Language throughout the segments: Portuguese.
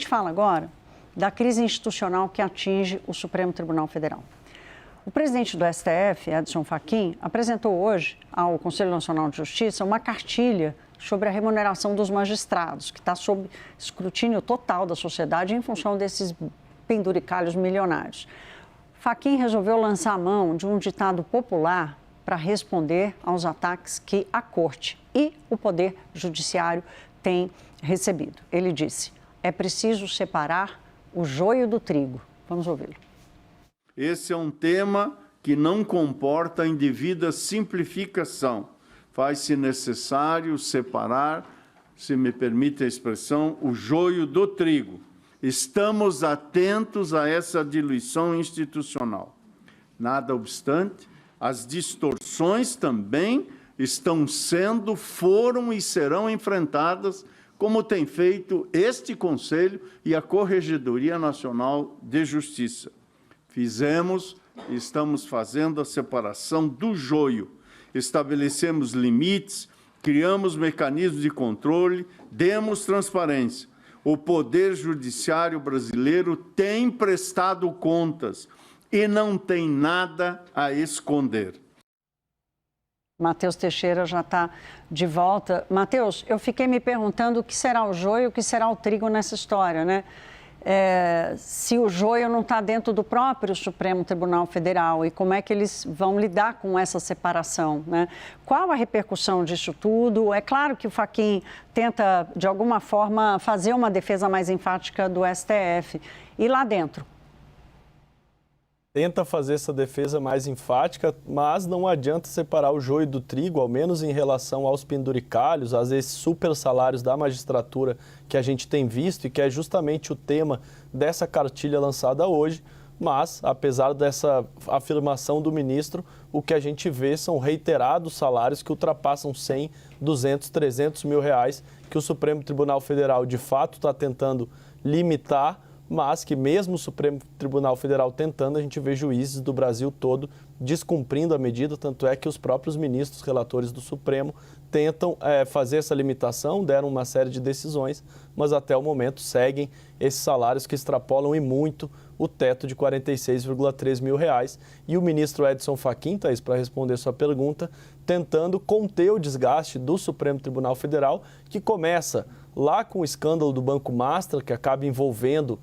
gente fala agora da crise institucional que atinge o Supremo Tribunal Federal. O presidente do STF, Edson Fachin, apresentou hoje ao Conselho Nacional de Justiça uma cartilha sobre a remuneração dos magistrados, que está sob escrutínio total da sociedade em função desses penduricalhos milionários. Fachin resolveu lançar a mão de um ditado popular para responder aos ataques que a Corte e o Poder Judiciário têm recebido. Ele disse: é preciso separar o joio do trigo. Vamos ouvi-lo. Esse é um tema que não comporta indevida simplificação. Faz-se necessário separar, se me permite a expressão, o joio do trigo. Estamos atentos a essa diluição institucional. Nada obstante, as distorções também foram e serão enfrentadas, como tem feito este Conselho e a Corregedoria Nacional de Justiça. Fizemos e estamos fazendo a separação do joio. Estabelecemos limites, criamos mecanismos de controle, demos transparência. O Poder Judiciário brasileiro tem prestado contas e não tem nada a esconder. Matheus Teixeira já está de volta. Matheus, eu fiquei me perguntando o que será o joio e o que será o trigo nessa história, né? Se o joio não está dentro do próprio Supremo Tribunal Federal e como é que eles vão lidar com essa separação, né? Qual a repercussão disso tudo? É claro que o Fachin tenta, de alguma forma, fazer uma defesa mais enfática do STF. E lá dentro? Tenta fazer essa defesa mais enfática, mas não adianta separar o joio do trigo, ao menos em relação aos penduricalhos, a esses super salários da magistratura que a gente tem visto e que é justamente o tema dessa cartilha lançada hoje. Mas, apesar dessa afirmação do ministro, o que a gente vê são reiterados salários que ultrapassam 100, 200, 300 mil reais, que o Supremo Tribunal Federal de fato está tentando limitar, mas que mesmo o Supremo Tribunal Federal tentando, a gente vê juízes do Brasil todo descumprindo a medida, tanto é que os próprios ministros relatores do Supremo tentam fazer essa limitação, deram uma série de decisões, mas até o momento seguem esses salários que extrapolam e muito o teto de R$ 46,3 mil. E o ministro Edson Fachin, Thaís, para responder sua pergunta, tentando conter o desgaste do Supremo Tribunal Federal, que começa lá com o escândalo do Banco Master, que acaba envolvendo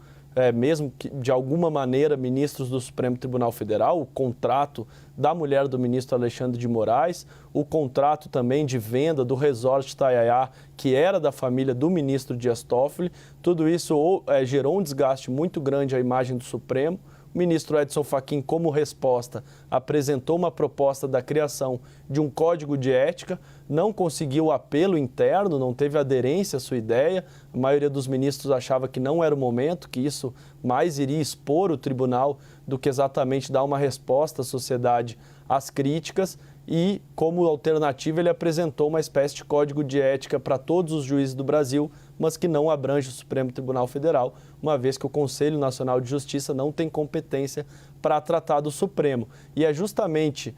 mesmo que de alguma maneira ministros do Supremo Tribunal Federal, o contrato da mulher do ministro Alexandre de Moraes, o contrato também de venda do Resort Itaiaia, que era da família do ministro Dias Toffoli. Tudo isso gerou um desgaste muito grande à imagem do Supremo. O ministro Edson Fachin, como resposta, apresentou uma proposta da criação de um código de ética, não conseguiu apelo interno, não teve aderência à sua ideia. A maioria dos ministros achava que não era o momento, que isso mais iria expor o tribunal do que exatamente dar uma resposta à sociedade às críticas. E, como alternativa, ele apresentou uma espécie de código de ética para todos os juízes do Brasil, mas que não abrange o Supremo Tribunal Federal, uma vez que o Conselho Nacional de Justiça não tem competência para tratar do Supremo. E é justamente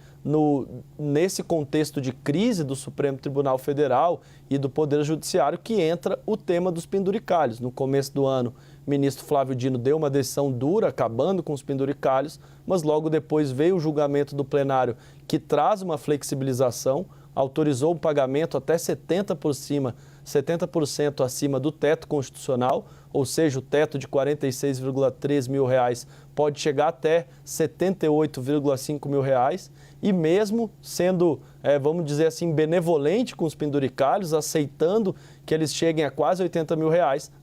nesse contexto de crise do Supremo Tribunal Federal e do Poder Judiciário que entra o tema dos penduricalhos. No começo do ano, o ministro Flávio Dino deu uma decisão dura, acabando com os penduricalhos, mas logo depois veio o julgamento do plenário que traz uma flexibilização, autorizou o pagamento até 70% acima do teto constitucional, ou seja, o teto de R$ 46,3 mil pode chegar até R$ 78,5 mil, e mesmo sendo, vamos dizer assim, benevolente com os penduricalhos, aceitando que eles cheguem a quase R$ 80 mil,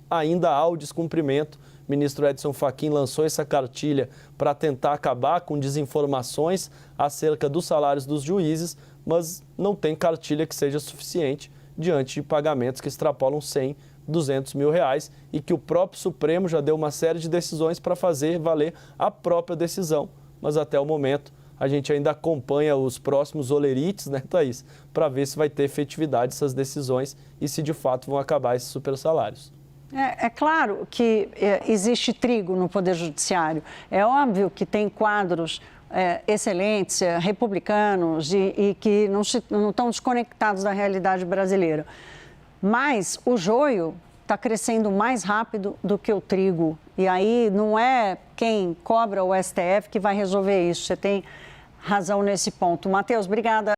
ainda há o descumprimento. O ministro Edson Fachin lançou essa cartilha para tentar acabar com desinformações acerca dos salários dos juízes, mas não tem cartilha que seja suficiente diante de pagamentos que extrapolam 100, 200 mil reais e que o próprio Supremo já deu uma série de decisões para fazer valer a própria decisão. Mas até o momento a gente ainda acompanha os próximos olerites, né, Thaís, para ver se vai ter efetividade essas decisões e se de fato vão acabar esses super salários. É claro que existe trigo no Poder Judiciário. É óbvio que tem quadros excelentes, republicanos e que não estão desconectados da realidade brasileira. Mas o joio está crescendo mais rápido do que o trigo. E aí não é quem cobra o STF que vai resolver isso. Você tem razão nesse ponto. Matheus, obrigada.